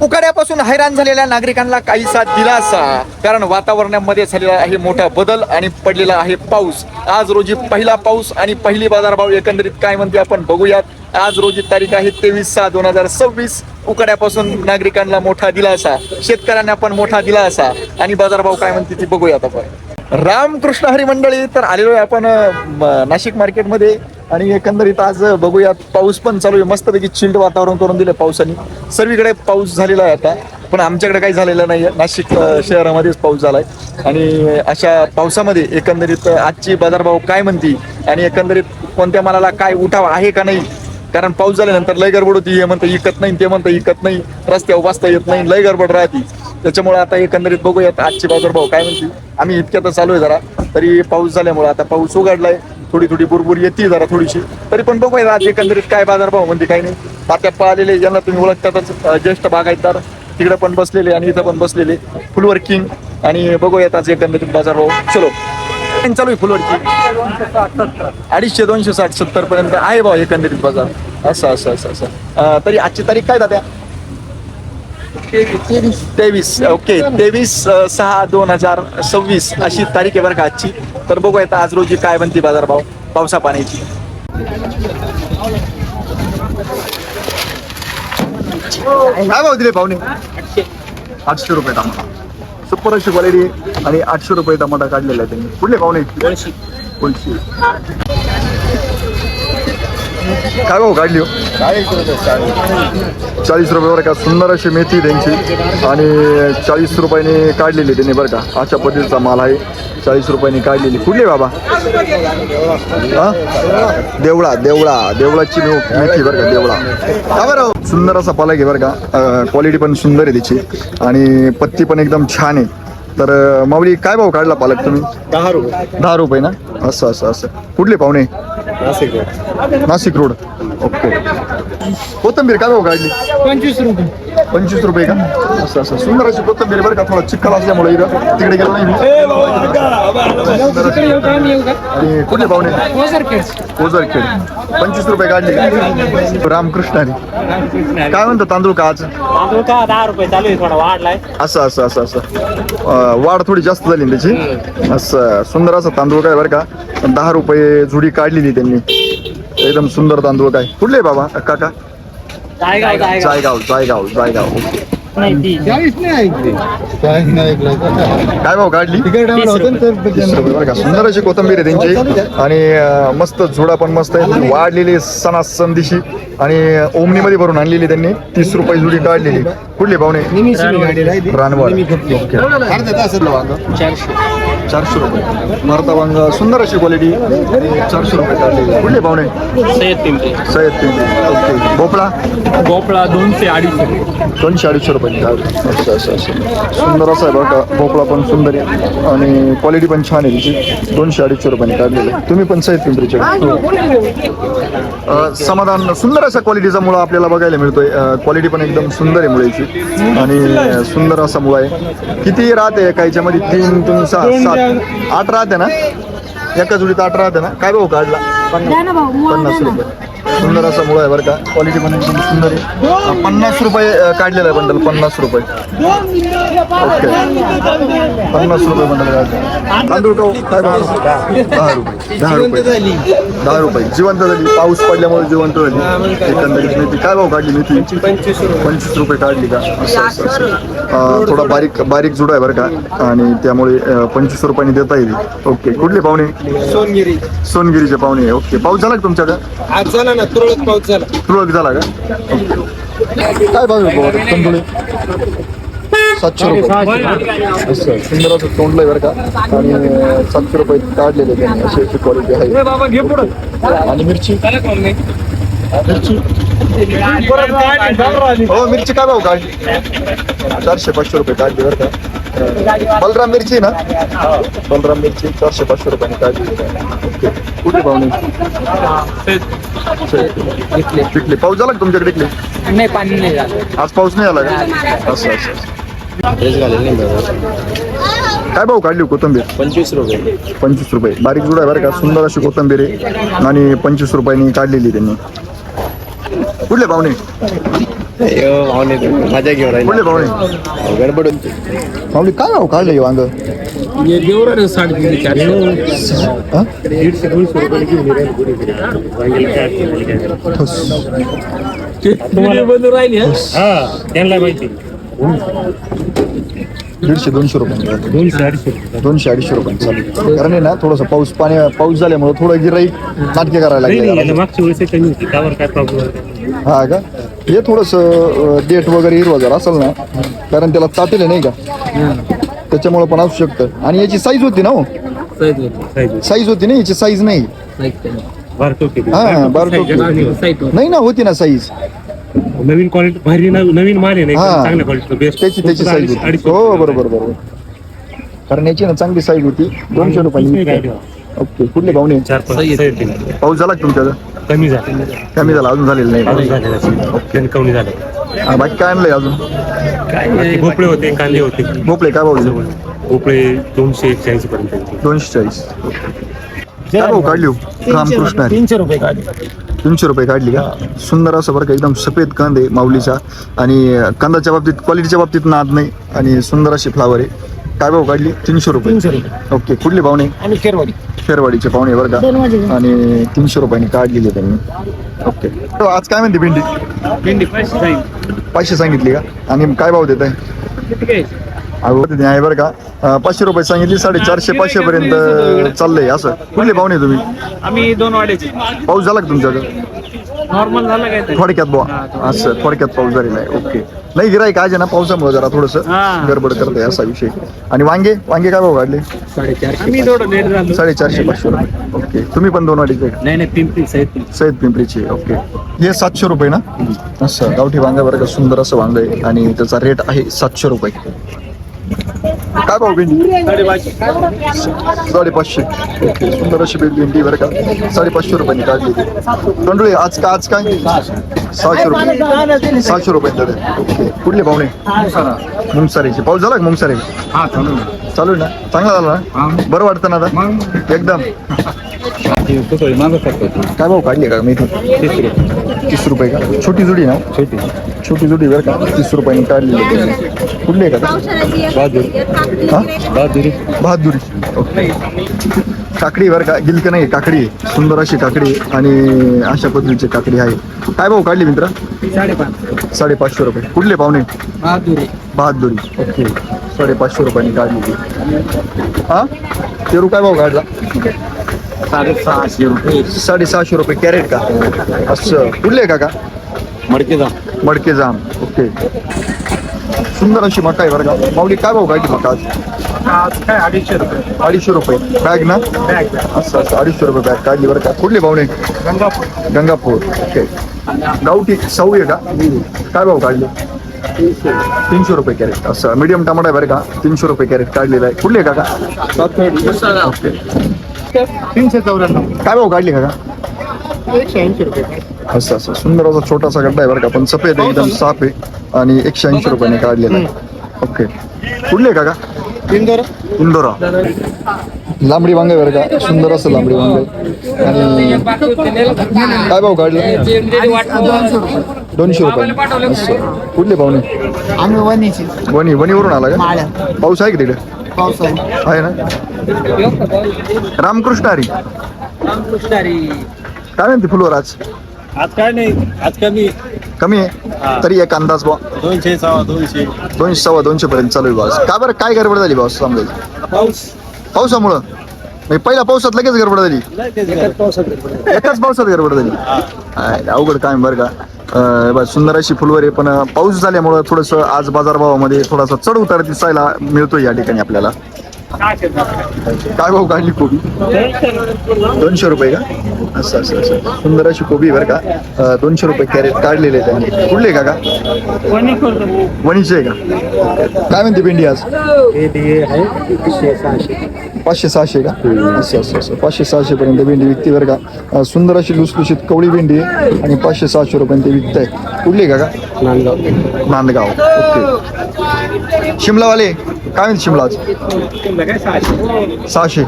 उकाड्यापासून हैराण झालेल्या नागरिकांना काहीसा दिलासा, कारण वातावरणामध्ये झालेला आहे मोठा बदल आणि पडलेला आहे पाऊस. आज रोजी पहिला पाऊस आणि पहिली बाजारभाव एकंदरीत काय म्हणते आपण बघूयात. आज रोजी तारीख आहे 23/6/2026. उकाड्यापासून नागरिकांना मोठा दिलासा, शेतकऱ्यांना पण मोठा दिलासा आणि बाजारभाव काय म्हणते ती बघूयात आपण. रामकृष्ण हरी मंडळी, तर आलेलो आहे आपण नाशिक मार्केटमध्ये आणि एकंदरीत आज बघूयात पाऊस पण चालू आहे. मस्तपैकी चिल्ड वातावरण करून दिलं पावसाने. सर्वीकडे पाऊस झालेला आहे आता, पण आमच्याकडे काही झालेलं नाही आहे. नाशिक शहरामध्येच पाऊस झालाय आणि अशा पावसामध्ये एकंदरीत आजची बाजारभाव काय म्हणती आणि एकंदरीत कोणत्या मालाला काय उठाव आहे का नाही. कारण पाऊस झाल्यानंतर लय गडबड होती. हे म्हणतं इकत नाही, ते म्हणतं इकत नाही, रस्त्यावर बसता येत नाही, लय गडबड राहते. त्याच्यामुळे आता एकंदरीत बघूयात आजची बाजारभाव काय म्हणते. आम्ही इतक्यात चालू आहे जरा, तरी पाऊस झाल्यामुळे आता पाऊस उघडलाय, थोडी थोडी बुरबुर येते जरा थोडीशी, तरी पण बघूया आज एकंदरीत काय बाजारभाव म्हणते काही नाही. तात्याप्पा आलेले, ज्यांना तुम्ही ओळखतातच, ज्येष्ठ बागायतदार तिकडे पण बसलेले आणि इथं पण बसलेले, फुलवर किंग. आणि बघूयात आज एकंदरीत बाजारभाव. चलो चालू आहे फुलवर किंग 250, 260, 70 पर्यंत आहे भाव एकंदरीत बाजार. असं असं असं असं तरी आजची तारीख काय दाद्या? 23. ओके, 23/6/2026 अशी तारीख आहे बरं का आजची. तर बघूयात आज रोजी काय म्हणते बाजारभाव पावसा पाण्याची. काय भाव दिले पाहुणे? 800 रुपये टमाटा, सुपर अशी क्वालिटी आणि 800 रुपये टमाटा काढलेला आहे त्यांनी. कुठले पाहुणे? कोणशी. काय भाऊ काढली हो? 40 रुपये बरं का. सुंदर अशी मेथी त्यांची आणि 40 रुपयाने काढलेली त्यांनी बरं का. अशा पद्धतीचा माल आहे, 40 रुपयाने काढलेली. कुठली बाबा? हा, देवळा. देवळाची मेथी बरं का, देवळा. का बरं? सुंदर असा पाला घे बरं का. क्वालिटी पण सुंदर आहे त्याची आणि पत्ती पण एकदम छान आहे. तर माऊली काय भाव काढला पालक तुम्ही? 10 रुपये. 10 रुपये ना. असं असं असं. कुठले पाहुणे? नाशिक रोड. ओके. कोथंबीर काय भाव काढली? 25 रुपये. 25 रुपये का? असं असं सुंदर अशी कोथंबीर बरं का. थोडा चिखल असल्यामुळे इथं तिकडे गेलो नाही. आणि कुठले पाहुणे? ओझरखेड. 25 रुपये काढले. रामकृष्ण हरी. काय म्हणतो तांदूळ का आज? तांदूळ का 10 रुपये चालू आहे, थोडा वाढलाय. असं असं असं असं वाढ थोडी जास्त झाली त्याची. असं सुंदर असं तांदूळ काय बरं का. 10 रुपये जुडी काढलेली त्यांनी. एकदम सुंदर तांदूळ. काय कुठले बाबा काका? जायगाव. काय भाव काढली? 30 रुपये बरं का. सुंदर अशी कोथंबीर आहे त्यांची आणि मस्त झुडा पण मस्त आहे, वाढलेली सणासण दिशी आणि ओमनीमध्ये भरून आणलेली त्यांनी. 30 रुपये जुडी काढलेली. कुठले पाहुणे? रानवड. 400 रुपये. भरता वांग सुंदर अशी क्वालिटी, 400 रुपये काढलेली. कुठले पाहुणे? सय्यद पिंपरी. ओके. भोपळा 200-250 रुपये. असं असं असं सुंदर असं आहे बघा. भोपळा पण सुंदर आहे आणि क्वालिटी पण छान आहे त्याची. 200-250 रुपयांनी काढलेलं. तुम्ही पण सय्यद पिंपरीचे. समाधान. सुंदर अशा क्वालिटीचा मुळा आपल्याला बघायला मिळतोय. क्वालिटी पण एकदम सुंदर आहे मुळ्याची आणि सुंदर असा मुळा आहे. किती राहते एका याच्यामध्ये? 3, 6, 7, 8 राहते ना एका जुडीत? 8 राहते ना. काय भाऊ काढला? 50 रुपये. सुंदर असा मुळा आहे बरं का. क्वालिटी पण एकदम सुंदर आहे. 50 रुपये काढलेला आहे बंडल. 50 रुपये. ओके. 50 रुपये बंडल काढले. तांदूळ काय भाव? 10 रुपये. 10 रुपये. जिवंत झाली, पाऊस पडल्यामुळे जिवंत झाली एकंदरीत मेथी. काय भाव काढली मेथी? 25 रुपये काढली का? असं असं असं. थोडा बारीक जुडा आहे बरं का आणि त्यामुळे 25 रुपयांनी देता येईल. ओके. कुठले पाहुणे? सोनगिरीचे पाहुणे. ओके. पाऊस झाला का तुमच्याकडे? आज झाला ना, तुरळक पाऊस झाला. तुरळक झाला का? काय भाव आहे तांदूळ? 700 रुपये. असं सुंदर असं तोंडलंय बरं का आणि 700 रुपये काढलेले त्यांनी. अशी अशी क्वालिटी आहे. आणि मिरची हो, मिरची काय भाव काढली? 400-500 रुपये काढली बरं का. बलराम मिरची ना. बलराम मिरची 400-500 रुपयांनी काढली. ओके. कुठे पाहुणे? पिकले. पाऊस झाला का तुमच्याकडे? नाही, पाणी नाही झालं आज. पाऊस नाही आला का? असं असं. काय भाऊ काढली कोथंबीर? 25 रुपये. 25 रुपये. बारीक जुडा आहे बरं का. सुंदर अशी कोथंबीर आहे आणि 25 रुपयांनी काढलेली त्यांनी. कुठले पाहुणे? मजा घेऊन राहील कुठले पाहुणे गडबड माऊली काय भाव काढले हे वांग हा? 150-200 रुपये घेऊन त्यांना माहिती 150-200 रुपये 200-250 रुपये चालेल कारण आहे ना थोडंसं पाऊस झाल्यामुळे थोडं गिराईक नाटके करायला लागले मागच्या वेळेस कमी होती त्यावर काय प्रॉब्लेम हा का हे थोडंसं डेट वगैरे हिरवा जर असेल ना कारण त्याला तातेले नाही का त्याच्यामुळे पण असू शकतं आणि याची साईज होती ना हो साईज होती ना याची साईज नाही हा बारटोकी नाही ना होती ना साईज नवीन क्वालिटी भारी नवीन माल आहे नाही हा. चांगल्या क्वालिटी बेस्ट त्याची साईज होती हो बरोबर कारण याची ना चांगली साईज होती 200 रुपये ओके कुठले पाहुणे पाऊस झाला का तुमच्याकडं कमी झालं कमी झाला अजून झालेलं नाही कमी झालं हा, बाकी काय आणलंय अजून भोपळे होते कांदे होते भोपळे काय भाऊ भोपळे 240 पर्यंत 240 काय भाऊ काढली हो? रामकृष्ण हरी. 300 रुपये काढले 300 रुपये काढली का सुंदर असं बरं का एकदम सफेद कांदे माऊलीचा आणि कांद्याच्या बाबतीत क्वालिटीच्या बाबतीत नाद नाही आणि सुंदर अशी फ्लावर आहे काय भाऊ काढली 300 रुपये 300 रुपये ओके कुठले पाहुणे आणि खेरवाडी खेरवाडीचे पाहुणे बरं का आणि 300 रुपयांनी काढलेली त्यांनी ओके तो आज काय म्हणते भेंडी भेंडी 500 सांगितली का आणि काय भाव देत आहे आहे बरं का 500 रुपये सांगितली 450-500 पर्यंत चाललंय असं कुठले पाहुणे तुम्ही आम्ही 2 वाड्याचे पाऊस झाला का तुमच्याकडे नॉर्मल झालं काय थोडक्यात बुवा असं थोडक्यात पाऊस झालेला आहे ओके नाही गिराईक आज आहे ना पावसामुळे जरा थोडंसं हा. गडबड करत आहे असा विषय आणि वांगे काय भाव काढले 450 आम्ही थोडं लेट झालो 450-500 रुपये ओके तुम्ही पण 2 वाडीचे का? नाही पिंपरी साहित्य सैद पिंपरीचे ओके हे 700 रुपये ना असं गावठी वांगा बरं का सुंदर असं वांग आहे आणि त्याचा रेट आहे 700 रुपये काय भाऊ भेंडी 550 ओके सुंदर अशी भेंडी बरं का 550 रुपयांनी काढली तंडुळे आज काय 600 रुपये 600 रुपये ओके कुठले पाहुणे मुंगसारीचे पाऊस झाला का मुंगसारे चालू आहे ना चांगला झाला ना बरं वाटतं ना आता एकदम काय भाऊ काढली का मी 30 रुपये का छोटी जुडी ना छोटी जुडी बरं का 30 रुपयांनी काढली कुठली आहे का हा बहादुरी ओके काकडी बरं का गिलक नाही काकडी आहे. सुंदर अशी काकडी आहे आणि अशा पद्धतीची काकडी आहे काय भाऊ काढली मित्र 550 रुपये कुठले पाहुणे बहादुरी ओके 550 रुपयांनी काढली हा पेरू काय भाऊ काढला 650 रुपये कॅरेट का असं कुठले का मडके जाम ओके सुंदर अशी मका आहे बरं का माऊली काय भाऊ काढली मका आज काय 250 250 रुपये रुपये बॅग ना बॅग असं 250 रुपये बॅग काढली बरं का कुठले पाहुणे गंगापूर ओके गावठी सऊ आहे का काय भाऊ काढले 300 रुपये कॅरेट असं मीडियम टमाटा आहे बरं का 300 रुपये कॅरेट काढलेला आहे कुठले का ओके 394 काय भाऊ काढली का 180 रुपये असं सुंदर असा छोटासा गड्डा आहे बरं का पण सफेद आहे एकदम साफ आहे आणि 180 रुपयाने काढलेला आहे ओके कुठले का इंदोरा लांबडी वांगे बरं का सुंदर असं लांबडी वांगे आणि काय भाऊ काढले 200 रुपये असं कुठले पाहुणे आम्ही वणीवरून आला का माळ्या पाऊस आहे का तिकडे पाऊस आहे आहे ना रामकृष्ण हरी काय म्हणते फुलवर आज काय नाही आज कमी आहे तरी एक अंदाज बा 200-250 पर्यंत चालू आहे बॉस का बरं काय गडबड झाली बॉस समजा पावसामुळं म्हणजे पहिल्या पावसात लगेच गडबड झाली एकाच पावसात गडबड झाली अवघड काय बरं का सुंदर अशी फुलवर आहे पण पाऊस झाल्यामुळं थोडंसं आज बाजारभावामध्ये थोडासा चढ उतार दिसायला मिळतो या ठिकाणी आपल्याला काय भाऊ काढली कोबी 200 रुपये का असं सुंदर अशी कोबी बरं का 200 रुपये कॅरेट काढलेले त्यांनी कुठले का वणीचे आहे का काय म्हणते भेंडी आज 500-600 का असं 500-600 पर्यंत भेंडी विकते बरं का सुंदर अशी लुसलुशीत कवळी भेंडी आहे आणि 500-600 रुपयांनी ते विकत आहे कुठली का नांदगाव ओके शिमलावाले काय म्हणते शिमला आज 600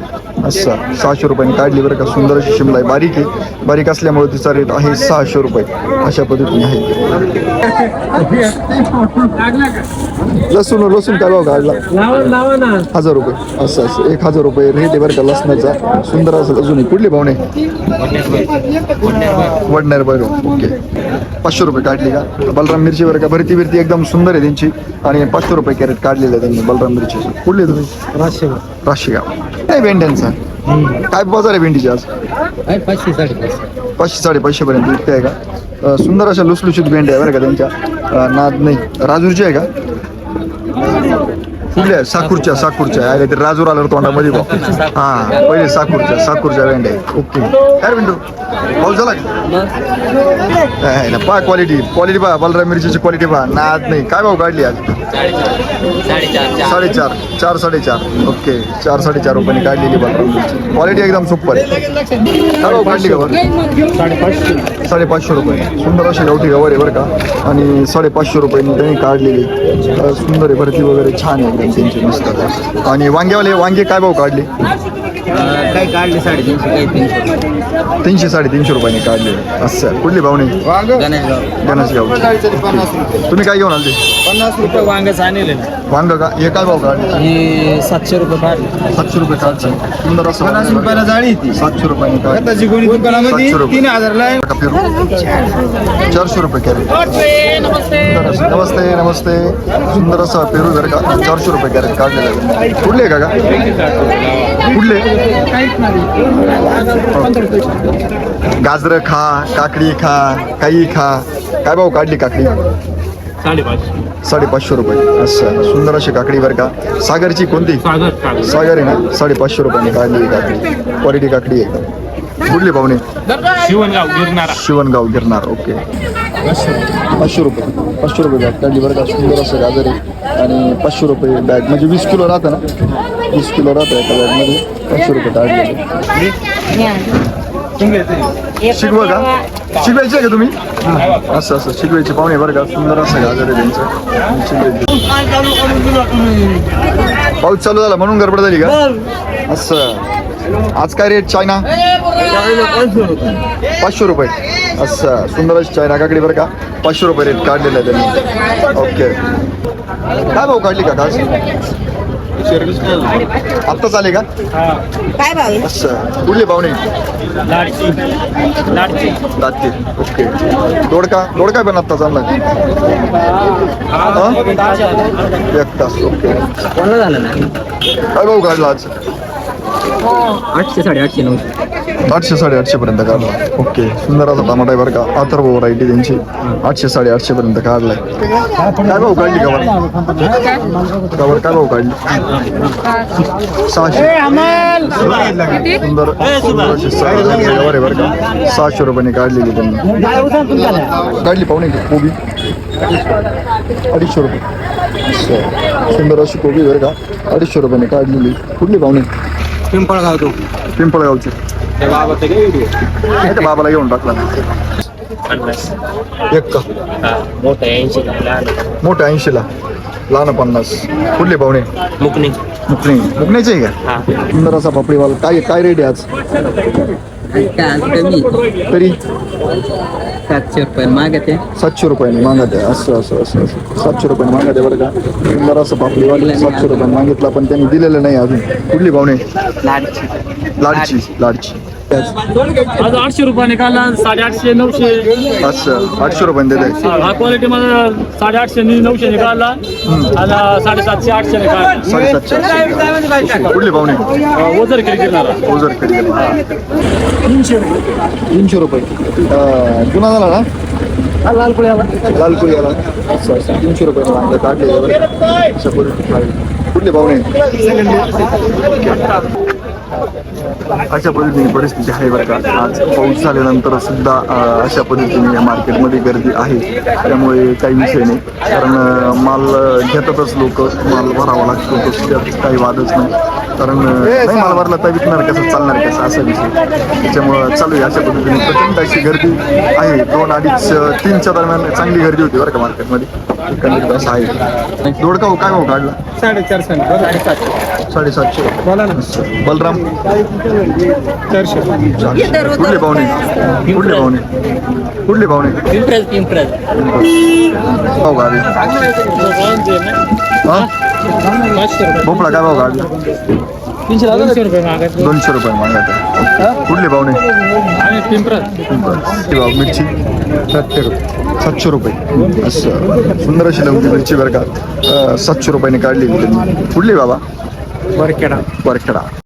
असं 600 रुपयांनी काढली बरं का. सुंदर अशी शिमला आहे, बारीक आहे. बारीक असल्यामुळे तिचा रेट आहे 600 रुपये. अशा पद्धतीने आहे. लसूण काय भाव काढला? 1000 रुपये. असं 1000 रुपये रेट आहे बरं का लसणाचा. सुंदर असं अजूनही. कुठली भावने? वडणार बरं. ओके. 500 रुपये काढली का? बलराम मिरची बरं का. भरती एकदम सुंदर आहे त्यांची. आणि 500 रुपये कॅरेट काढलेलं आहे त्यांनी बलराम मिरची. कुठली तुम्ही? राशीगाव. नाही भेंड्यांचा काय बाजार आहे भेंडीची आज? 500-550 पर्यंत विकते आहे का? सुंदर अशा लुसलुशीत भेंड्या आहे बरं का त्यांच्या. नाद नाही. राजूरची आहे का? कुठल्या? साकूरच्या आहे ते. राजूर आलं तोंडामध्ये बघ. हां पहिले साकूरच्या भेंड्या आहे. ओके. काय भेंडू पाऊस झाला का? पहा क्वालिटी पहा. बलराम मिरचीची क्वालिटी पहा. नाद नाही. काय भाव काढली आज? 4.5 ओके. 4-4.5 रुपयांनी काढलेली बलराम मिरची. क्वालिटी एकदम सुपर आहे. काय भाव काढली का बरं? 550 रुपये. सुंदर अशी गावठी गवार आहे बरं का. आणि 550 रुपयांनी त्यांनी काढलेली. सुंदर आहे. भरती वगैरे छान आहे एकदम त्यांची मस्त. आणि वांगे काय भाव काढले? काय काढले 300-350 रुपयांनी काढले. असं कुठली भाव नाही? गणेशगाव. तुम्ही काय घेऊन आले? 50 रुपये वांग्याचं आणले. वांग का? हे काय भाव काढले? हे 700 रुपये काढले. 700 रुपये काढले. सुंदर असं 50 रुपयाला जाळी ती. 700 रुपयांनी काढले. आताची गोळी दुकानामध्ये 3000 ला आहे. 400 रुपये कॅरेट. नमस्ते. सुंदर असा पेरू जर का 400 रुपये कॅरेट काढलेला आहे. कुठले का? कुठले? गाजर खा, काकडी खा, काही खा. काय भाव काढली काकडी? 550 रुपये. असं सुंदर अशी काकडी बरं का. सागरची कोणती? सागर आहे ना. 550 रुपयांनी काढली काकडी. क्वालिटी काकडी आहे. कुठली पाहुणे? शिवणगाव गिरणार. ओके. 500 रुपये बॅग काढली बरं का. सुंदर असं गाजर आहे. आणि 500 रुपये बॅग म्हणजे 20 किलो राहतं ना. 20 किलो राहतं एका बॅगमध्ये. 500 रुपये काढले. शिकवा का? शिकवायचे आहे का तुम्ही? असं शिकवायचे पाहुणे बरं का. सुंदर असं गाजर आहे त्यांचं. पाऊस चालू झाला म्हणून गडबड झाली का? असं आज काय रेट? चायना 500 रुपये. असं सुंदर अशी चायना काकडी बरं का. 500 रुपये रेट काढलेला आहे त्यांनी. ओके. काय भाव काढली का आज? आत्ताच आले का? काय भाव? असं कुठले पाहुणे? दाती. ओके. दोडका पण आत्ताच आणला. 1 तास. ओके. कोणाला झालं ना? काय भाव काढला आज? 800 850 900. 800-850 पर्यंत काढला. ओके. सुंदर असा टमाटा आहे बरं का. अथर्व व्हरायटी त्यांची. 800-850 पर्यंत काढलाय. काय भाव काढली कवर? काय भाव काढली? 600. सुंदर अशी कवर आहे बरं का. 600 रुपयांनी काढलेली त्यांनी. काढली पाहुणे कोबी 250 रुपये. सुंदर अशी कोबी बरं का. 250 रुपयांनी काढलेली. कुठली पाहुणे? पिंपळगावची. बाबाला घेऊन टाकला. एक का? मोठ्या 80ला. लहान 50. कुठले पाहुणे? मुकणीचे आहे का? सुंदर असा पापडीवाला. काय रेट आहे आज? तरी 700 रुपये मागते. 700 रुपयांनी मागत आहे. असं 700 रुपयांनी मागत आहे बरं का. सुंदर असं पापडीवाले 700 रुपयांनी मागितला पण त्यांनी दिलेलं नाही अजून. कुठली पाहुणे? लाडची. आज 800 रुपये निकाला. 850 900. असं 800 रुपयांनी देत आहे. हा क्वालिटी मला 850 900 निकाला. आणि 750 800 निकाला. 750. कुठले पाहुणे? ओझर गिरणारा. ओझर 300 रुपये. जुना झाला ना. लालपुरी आला. असं 300 रुपये मागं काढले. कुठले पाहुणे? अशा पद्धतीने परिस्थिती आहे बरं का. आज पाऊस झाल्यानंतर सुद्धा अशा पद्धतीने मार्केटमध्ये गर्दी आहे. त्यामुळे काही विषय नाही. कारण माल घेतातच लोक. माल भरावा लागतो. त्यात काही वादच नाही. कारण नाही माल भरला तर विकणार कसं, चालणार कसं, असा विषय. त्याच्यामुळं चालू आहे अशा पद्धतीने प्रचंड अशी गर्दी आहे. 2, 2:30, 3च्या दरम्यान चांगली गर्दी होती बरं का मार्केटमध्ये. एकंदरीत असं आहे. दोडका हो काय भाव काढला? 750 बोला ना. बलराम 400. कुठले पाहुणे भाव गाडी भोपळा काय भाव गाडी? 200 रुपये मागत. 200 रुपये मागत आहे. कुठले पाहुणे? भाव मिरची 700 रुपये. असं सुंदर अशी लवंगी मिरची बरं का, 700 रुपयाने काढली. कुठली बाबा? वरखेडा.